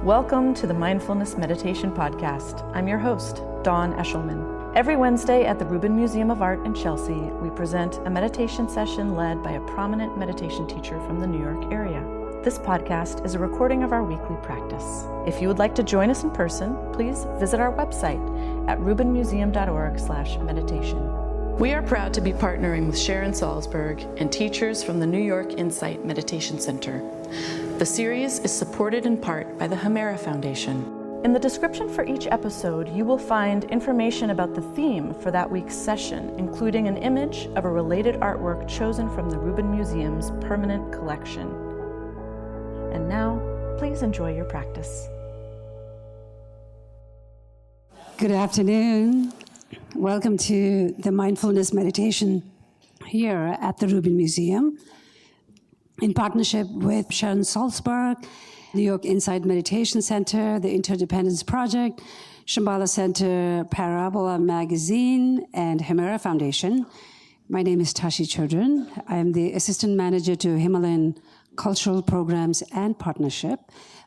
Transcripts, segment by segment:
Welcome to the Mindfulness Meditation Podcast. I'm your host, Dawn Eshelman. Every Wednesday at the Rubin Museum of Art in Chelsea, we present a meditation session led by a prominent meditation teacher from the New York area. This podcast is a recording of our weekly practice. If you would like to join us in person, please visit our website at rubinmuseum.org/meditation. We are proud to be partnering with Sharon Salzberg and teachers from the New York Insight Meditation Center. The series is supported in part by the Hemera Foundation. In the description for each episode, you will find information about the theme for that week's session, including an image of a related artwork chosen from the Rubin Museum's permanent collection. And now, please enjoy your practice. Good afternoon. Welcome to the Mindfulness Meditation here at the Rubin Museum in partnership with Sharon Salzberg, New York Insight Meditation Center, the Interdependence Project, Shambhala Center, Parabola Magazine, and Hemera Foundation. My name is Tracy Cochran. I am the Assistant Manager to Himalayan Cultural Programs and Partnership.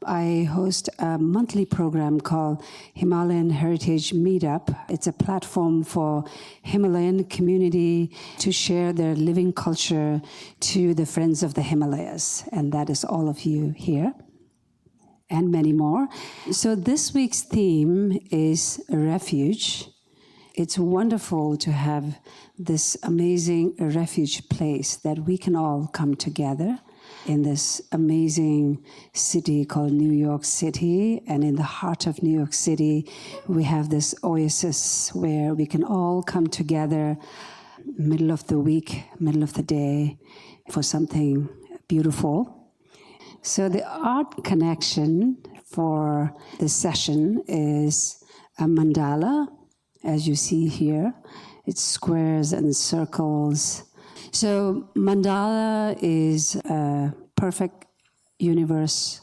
I host a monthly program called Himalayan Heritage Meetup. It's a platform for Himalayan community to share their living culture to the friends of the Himalayas. And that is all of you here and many more. So this week's theme is refuge. It's wonderful to have this amazing refuge place that we can all come together in this amazing city called New York City. And in the heart of New York City, we have this oasis where we can all come together middle of the week, middle of the day for something beautiful. So the art connection for this session is a mandala, as you see here. It's squares and circles. So mandala is a perfect universe.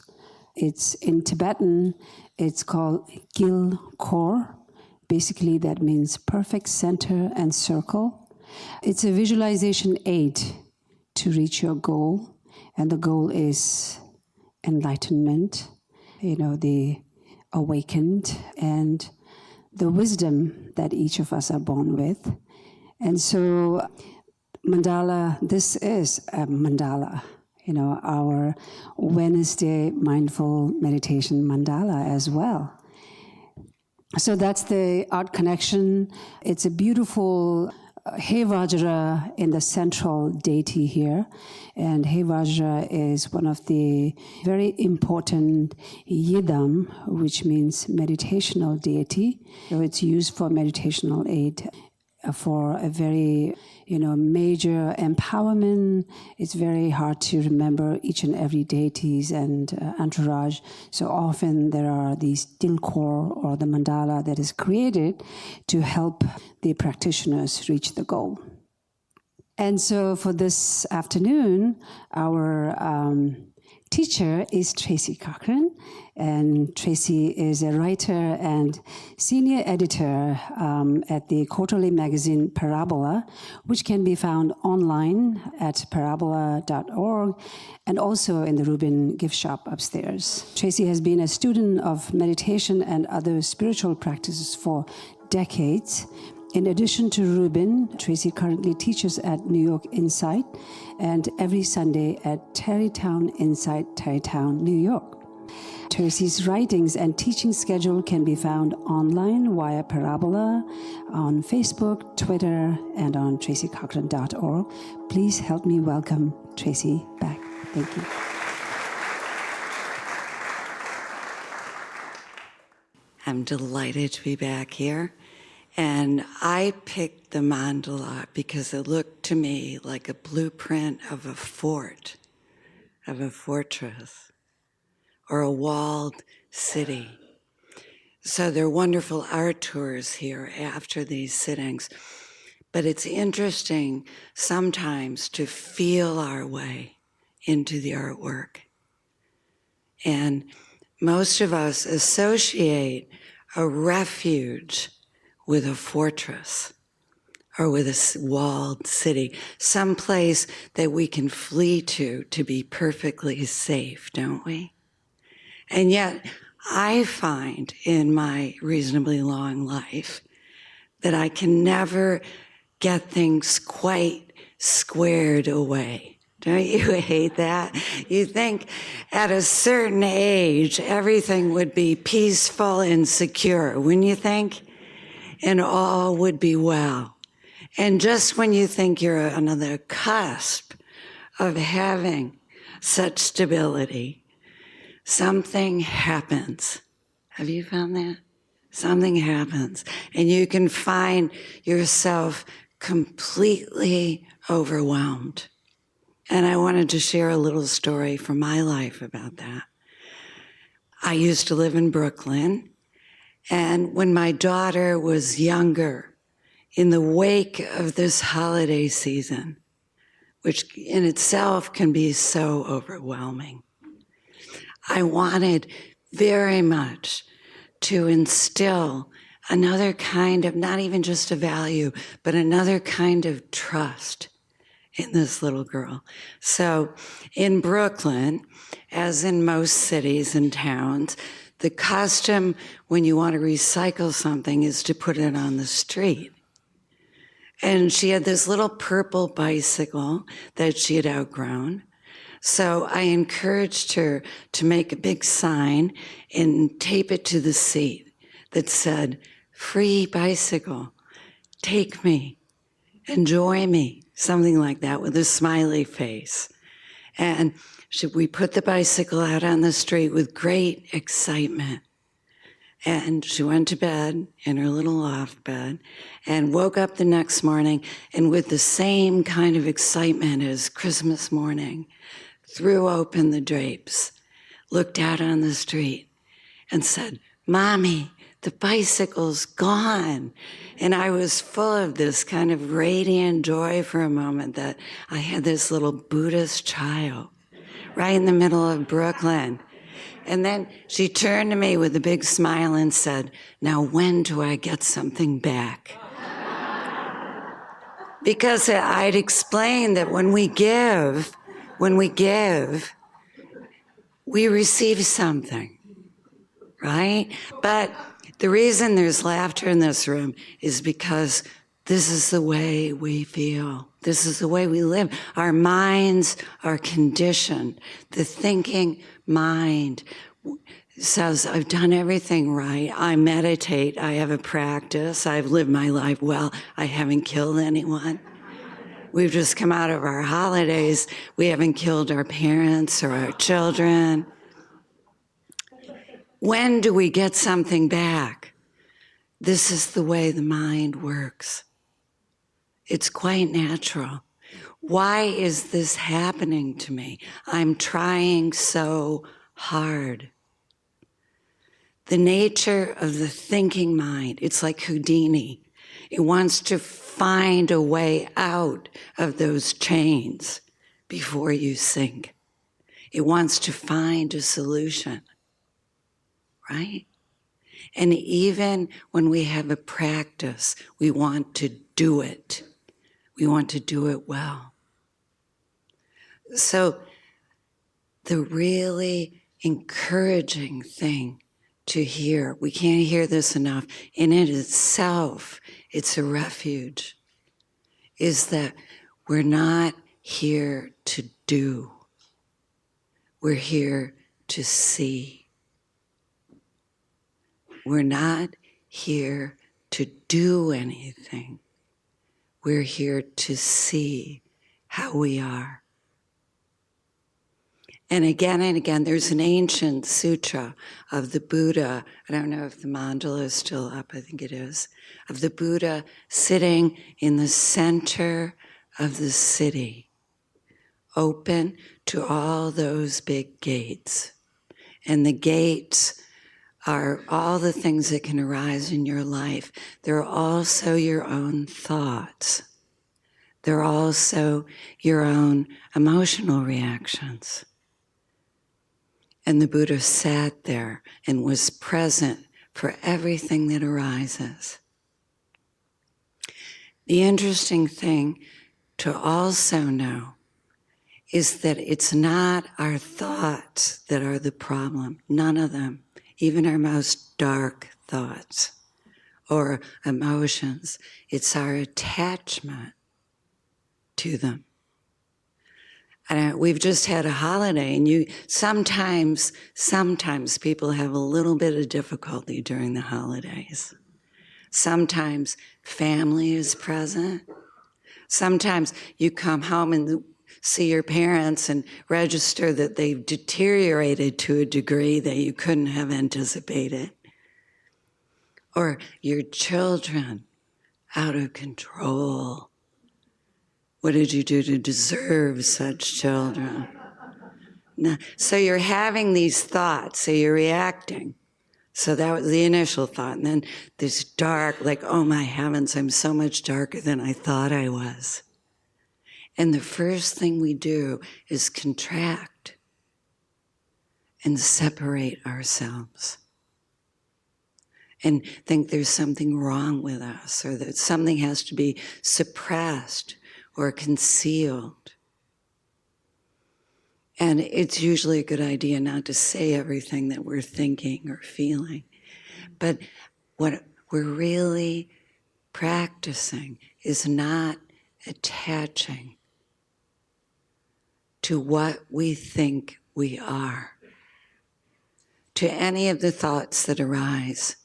It's in Tibetan, it's called Gil Kor. Basically, that means perfect center and circle. It's a visualization aid to reach your goal. And the goal is enlightenment, the awakened, and the wisdom that each of us are born with. And so mandala, this is a mandala, our Wednesday mindful meditation mandala as well. So that's the art connection. It's a beautiful He Vajra in the central deity here. And He Vajra is one of the very important yidam, which means meditational deity. So it's used for meditational aid, for a very, major empowerment. It's very hard to remember each and every deities and entourage. So often there are these dilkor or the mandala that is created to help the practitioners reach the goal. And so for this afternoon, our teacher is Tracy Cochran, and Tracy is a writer and senior editor at the quarterly magazine Parabola, which can be found online at parabola.org and also in the Rubin gift shop upstairs. Tracy has been a student of meditation and other spiritual practices for decades. In addition to Rubin, Tracy currently teaches at New York Insight and every Sunday at Tarrytown Insight, Tarrytown, New York. Tracy's writings and teaching schedule can be found online via Parabola, on Facebook, Twitter, and on tracycochran.org. Please help me welcome Tracy back. Thank you. I'm delighted to be back here. And I picked the mandala because it looked to me like a blueprint of a fort, of a fortress, or a walled city. So there are wonderful art tours here after these sittings. But it's interesting sometimes to feel our way into the artwork. And most of us associate a refuge with a fortress or with a walled city, some place that we can flee to be perfectly safe, don't we? And yet, I find in my reasonably long life that I can never get things quite squared away. Don't you hate that? You think at a certain age, everything would be peaceful and secure, wouldn't you think? And all would be well. And just when you think you're on the cusp of having such stability, something happens. Have you found that? Something happens, and you can find yourself completely overwhelmed. And I wanted to share a little story from my life about that. I used to live in Brooklyn, and when my daughter was younger, in the wake of this holiday season, which in itself can be so overwhelming, I wanted very much to instill another kind of, not even just a value, but another kind of trust in this little girl. So in Brooklyn, as in most cities and towns, the custom when you want to recycle something is to put it on the street. And she had this little purple bicycle that she had outgrown. So I encouraged her to make a big sign and tape it to the seat that said, "Free bicycle, take me, enjoy me," something like that with a smiley face. And we put the bicycle out on the street with great excitement. And she went to bed in her little loft bed and woke up the next morning, and with the same kind of excitement as Christmas morning, threw open the drapes, looked out on the street, and said, "Mommy, the bicycle's gone." And I was full of this kind of radiant joy for a moment that I had this little Buddhist child right in the middle of Brooklyn. And then she turned to me with a big smile and said, "Now when do I get something back?" Because I'd explained that when we give, we receive something, right? But the reason there's laughter in this room is because this is the way we feel. This is the way we live. Our minds are conditioned. The thinking mind says, "I've done everything right. I meditate. I have a practice. I've lived my life well. I haven't killed anyone. We've just come out of our holidays. We haven't killed our parents or our children." When do we get something back? This is the way the mind works. It's quite natural. Why is this happening to me? I'm trying so hard. The nature of the thinking mind, it's like Houdini. It wants to find a way out of those chains before you sink. It wants to find a solution, right? And even when we have a practice, we want to do it. We want to do it well. So the really encouraging thing to hear, we can't hear this enough, in it itself, it's a refuge, is that we're not here to do. We're here to see. We're not here to do anything. We're here to see how we are. And again, there's an ancient sutra of the Buddha. I don't know if the mandala is still up, I think it is, of the Buddha sitting in the center of the city, open to all those big gates. And the gates are all the things that can arise in your life. They're also your own thoughts. They're also your own emotional reactions. And the Buddha sat there and was present for everything that arises. The interesting thing to also know is that it's not our thoughts that are the problem, none of them. even our most dark thoughts or emotions. It's our attachment to them. And we've just had a holiday, and sometimes people have a little bit of difficulty during the holidays. Sometimes family is present. Sometimes you come home and see your parents and register that they've deteriorated to a degree that you couldn't have anticipated. Or your children out of control. What did you do to deserve such children? Now, so you're having these thoughts, so you're reacting. So that was the initial thought. And then this dark, like, oh my heavens, I'm so much darker than I thought I was. And the first thing we do is contract and separate ourselves and think there's something wrong with us, or that something has to be suppressed or concealed. And it's usually a good idea not to say everything that we're thinking or feeling. But what we're really practicing is not attaching to what we think we are, to any of the thoughts that arise.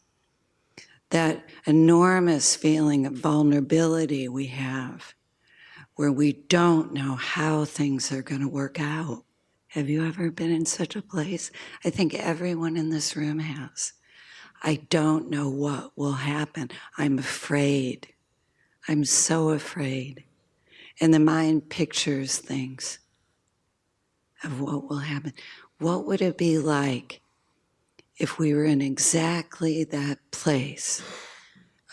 That enormous feeling of vulnerability we have, where we don't know how things are going to work out. Have you ever been in such a place? I think everyone in this room has. I don't know what will happen. I'm afraid. I'm so afraid. And the mind pictures things of what will happen. What would it be like if we were in exactly that place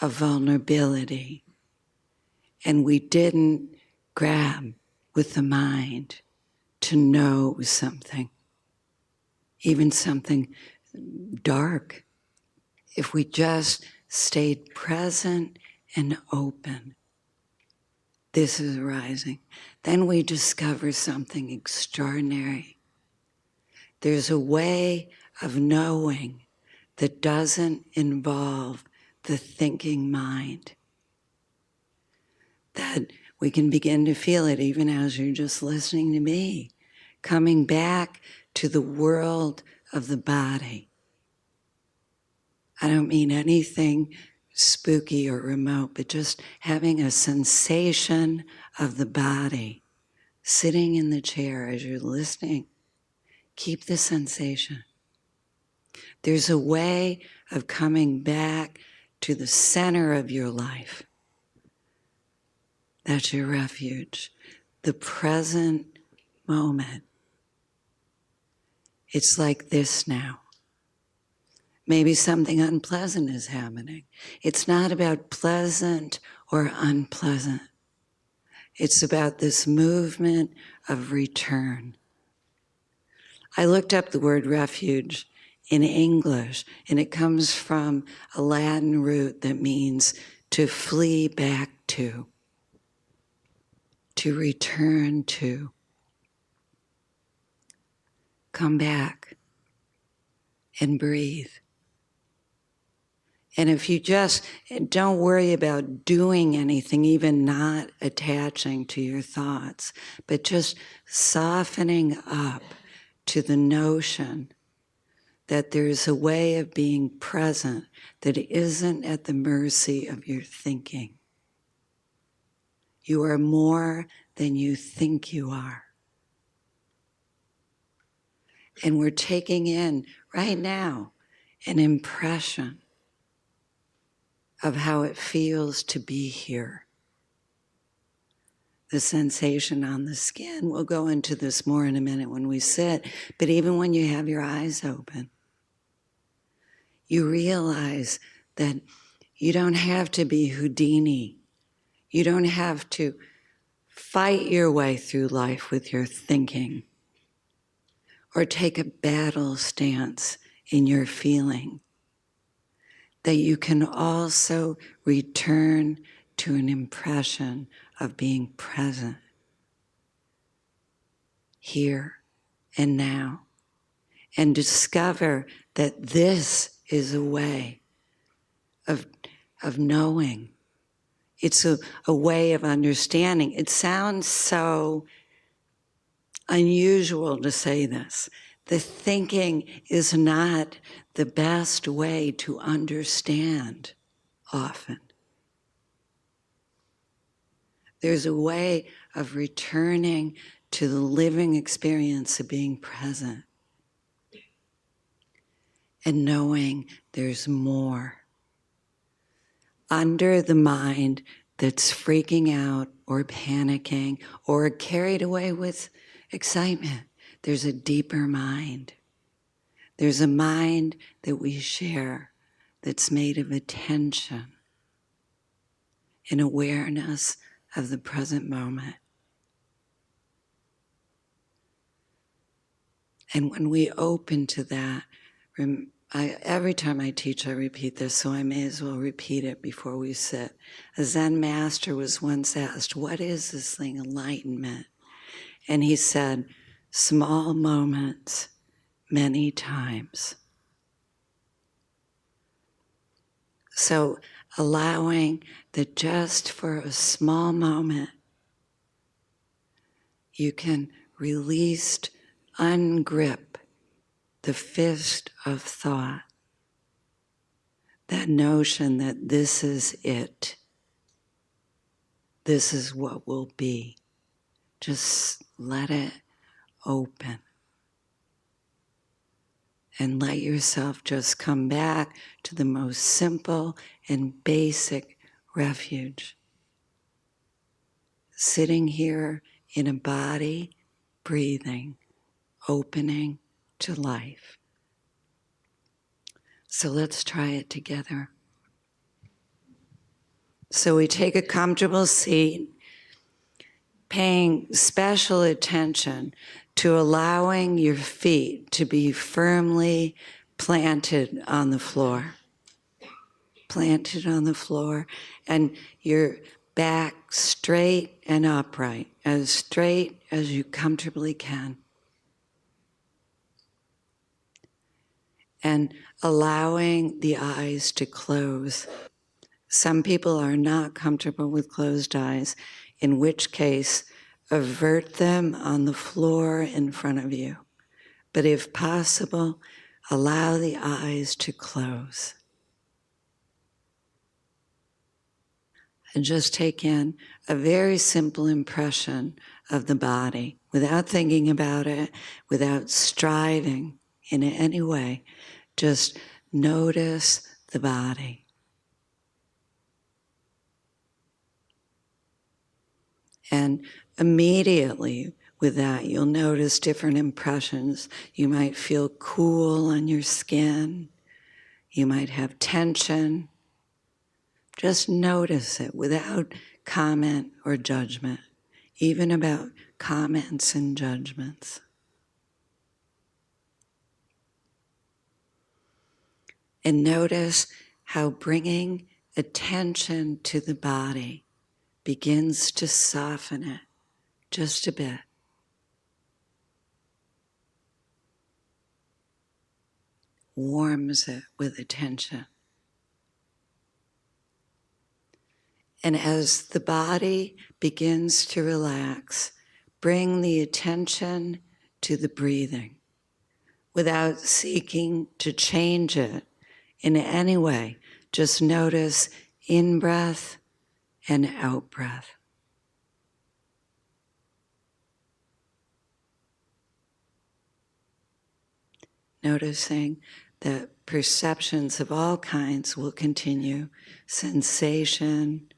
of vulnerability and we didn't grab with the mind to know something, even something dark? If we just stayed present and open, this is arising, then we discover something extraordinary. There's a way of knowing that doesn't involve the thinking mind, that we can begin to feel it even as you're just listening to me, coming back to the world of the body. I don't mean anything spooky or remote, but just having a sensation of the body, sitting in the chair as you're listening. Keep the sensation. There's a way of coming back to the center of your life. That's your refuge, the present moment. It's like this now. Maybe something unpleasant is happening. It's not about pleasant or unpleasant. It's about this movement of return. I looked up the word refuge in English, and it comes from a Latin root that means to flee back to return to. Come back and breathe. And if you just don't worry about doing anything, even not attaching to your thoughts, but just softening up to the notion that there's a way of being present that isn't at the mercy of your thinking. You are more than you think you are. And we're taking in right now an impression of how it feels to be here. The sensation on the skin, we'll go into this more in a minute when we sit, but even when you have your eyes open, you realize that you don't have to be Houdini. You don't have to fight your way through life with your thinking or take a battle stance in your feeling. That you can also return to an impression of being present here and now, and discover that this is a way of knowing. It's a way of understanding. It sounds so unusual to say this. The thinking is not the best way to understand often. There's a way of returning to the living experience of being present and knowing there's more. Under the mind that's freaking out or panicking or carried away with excitement, there's a deeper mind. There's a mind that we share that's made of attention and awareness of the present moment. And when we open to that, every time I teach, I repeat this, so I may as well repeat it before we sit. A Zen master was once asked, what is this thing, enlightenment? And he said, small moments, many times. So allowing that just for a small moment, you can ungrip the fist of thought, that notion that this is it, this is what will be. Just let it open. And let yourself just come back to the most simple and basic refuge. Sitting here in a body, breathing, opening to life. So let's try it together. So we take a comfortable seat, paying special attention to allowing your feet to be firmly planted on the floor. Planted on the floor, and your back straight and upright, as straight as you comfortably can. And allowing the eyes to close. Some people are not comfortable with closed eyes, in which case, avert them on the floor in front of you. But if possible, allow the eyes to close. And just take in a very simple impression of the body, without thinking about it, without striving in any way. Just notice the body. And immediately with that, you'll notice different impressions. You might feel cool on your skin. You might have tension. Just notice it without comment or judgment, even about comments and judgments. And notice how bringing attention to the body begins to soften it just a bit. Warms it with attention. And as the body begins to relax, bring the attention to the breathing without seeking to change it in any way. Just notice in-breath and out-breath. Noticing that perceptions of all kinds will continue. Sensation,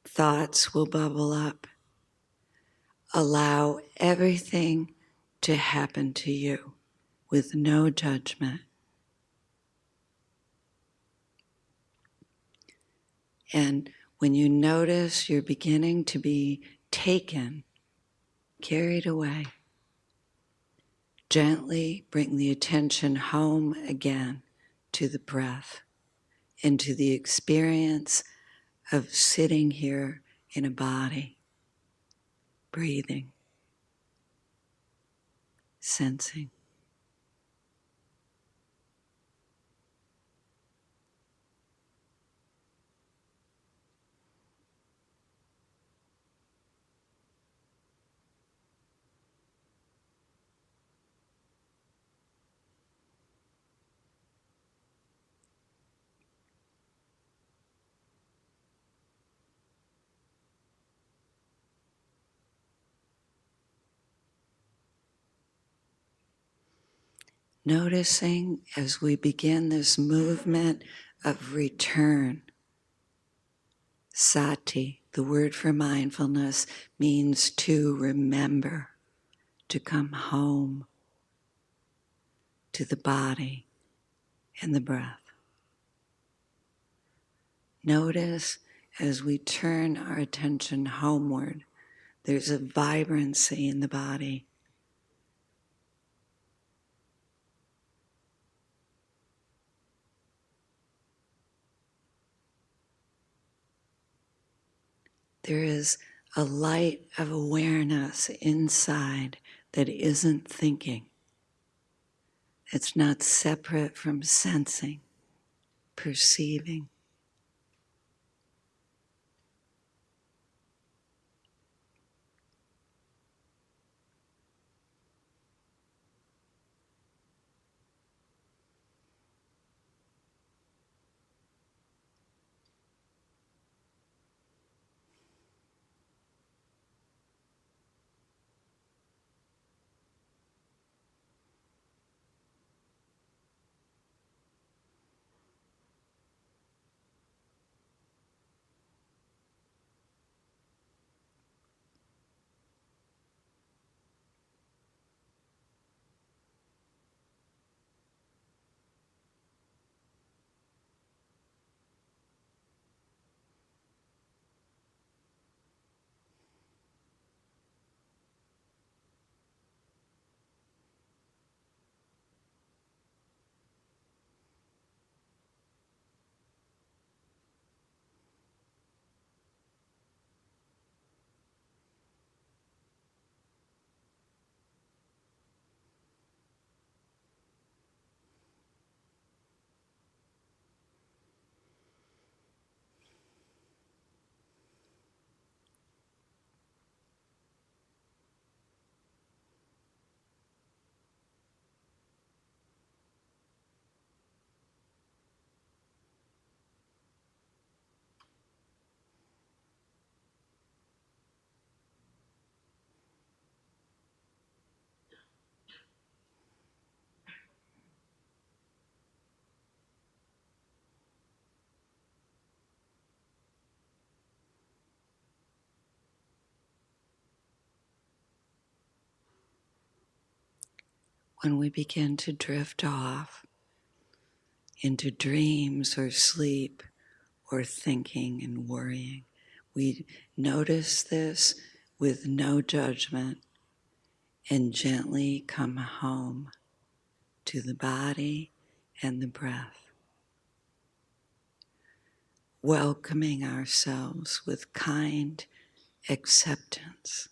thoughts will bubble up. Allow everything to happen to you with no judgment. And when you notice you're beginning to be taken, carried away, gently bring the attention home again to the breath, into the experience of sitting here in a body, breathing, sensing. Noticing as we begin this movement of return. Sati, the word for mindfulness, means to remember, to come home to the body and the breath. Notice as we turn our attention homeward, there's a vibrancy in the body. There is a light of awareness inside that isn't thinking. It's not separate from sensing, perceiving. When we begin to drift off into dreams or sleep or thinking and worrying, we notice this with no judgment and gently come home to the body and the breath, welcoming ourselves with kind acceptance.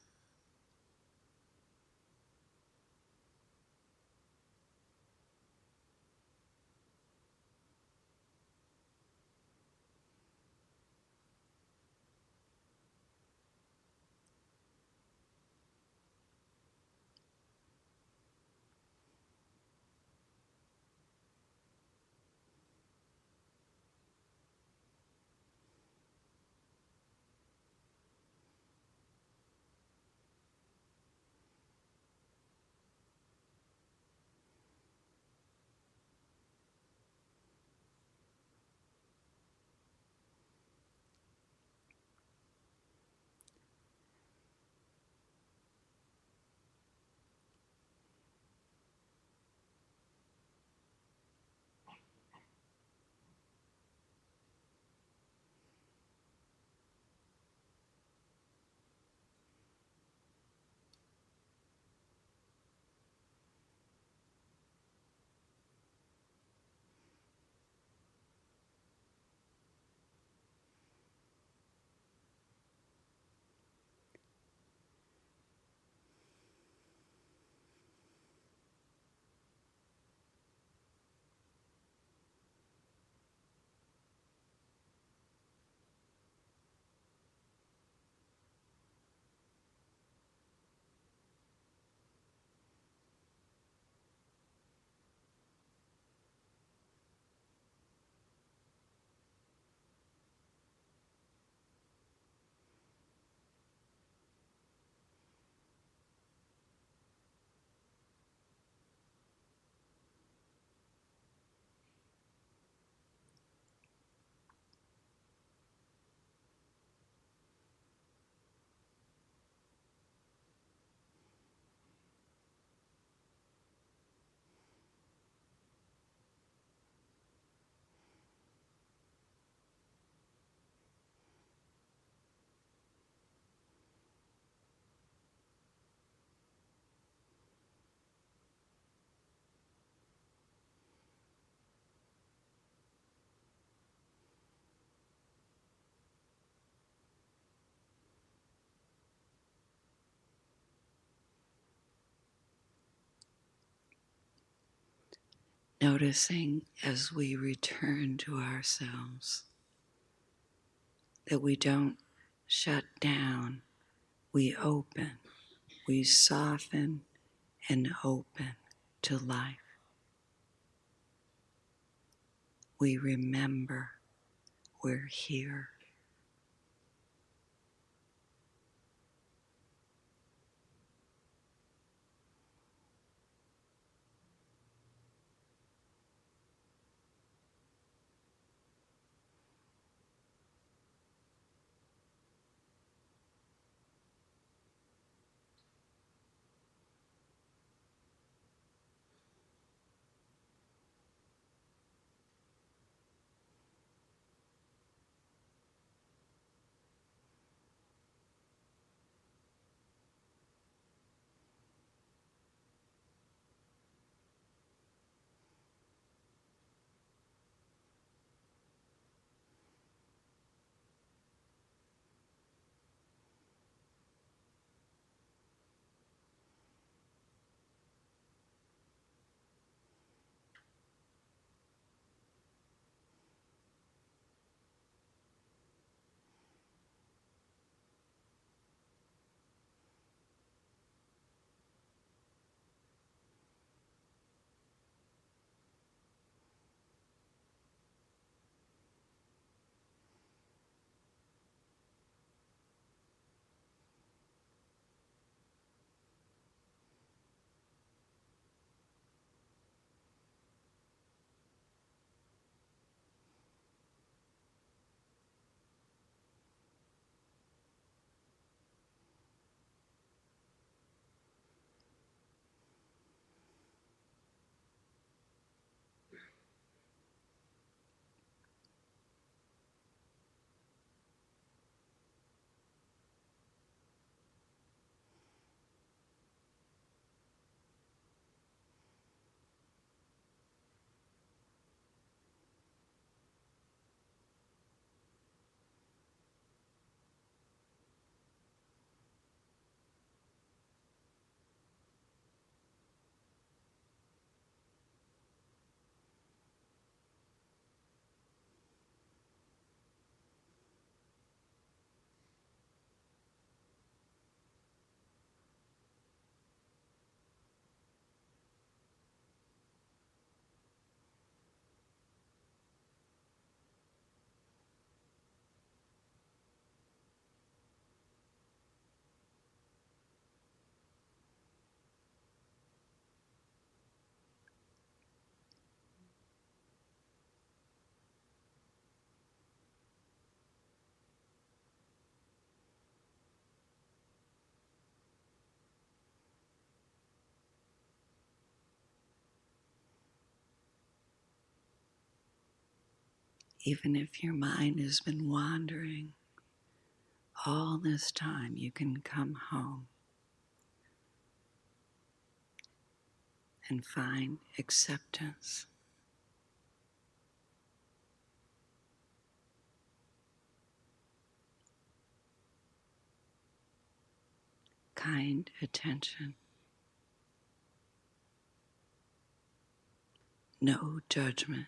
Noticing as we return to ourselves that we don't shut down, we open, we soften and open to life. We remember we're here. Even if your mind has been wandering all this time, you can come home and find acceptance, kind attention, no judgment.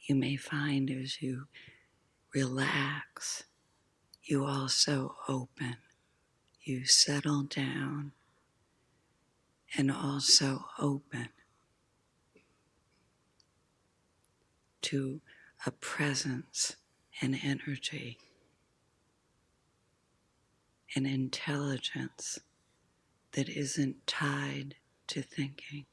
you may find as you relax, you also open, you settle down, and also open to a presence and energy, an intelligence that isn't tied to thinking.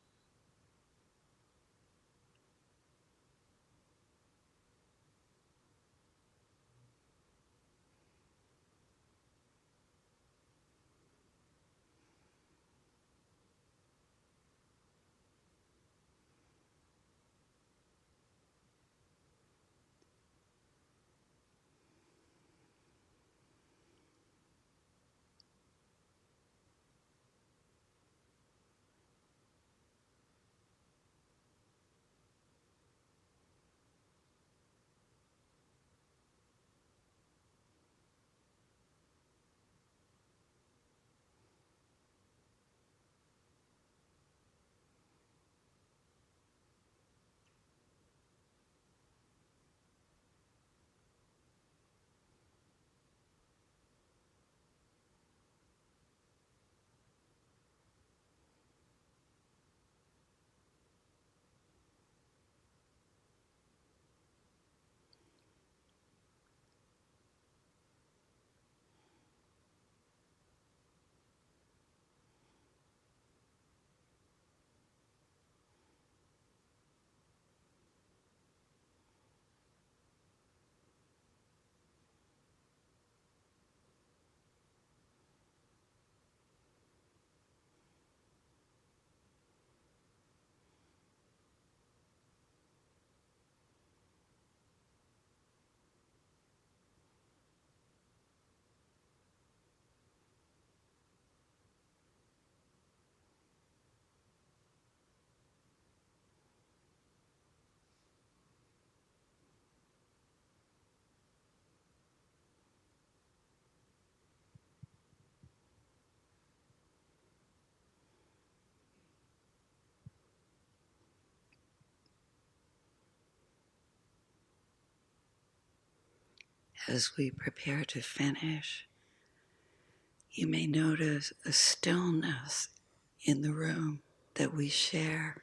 As we prepare to finish, you may notice a stillness in the room that we share.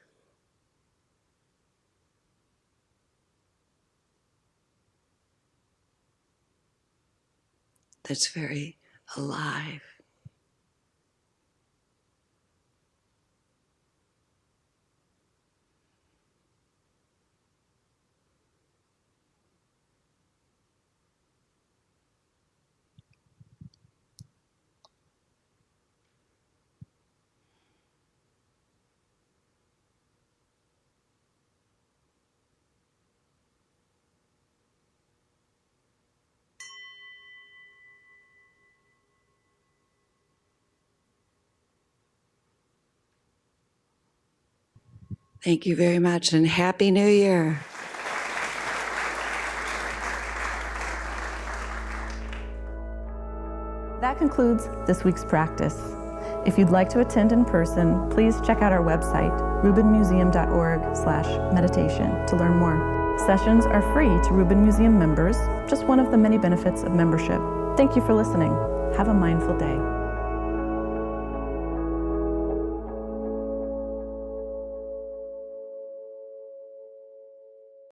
That's very alive. Thank you very much, and Happy New Year. That concludes this week's practice. If you'd like to attend in person, please check out our website, rubinmuseum.org/meditation, to learn more. Sessions are free to Rubin Museum members, just one of the many benefits of membership. Thank you for listening. Have a mindful day.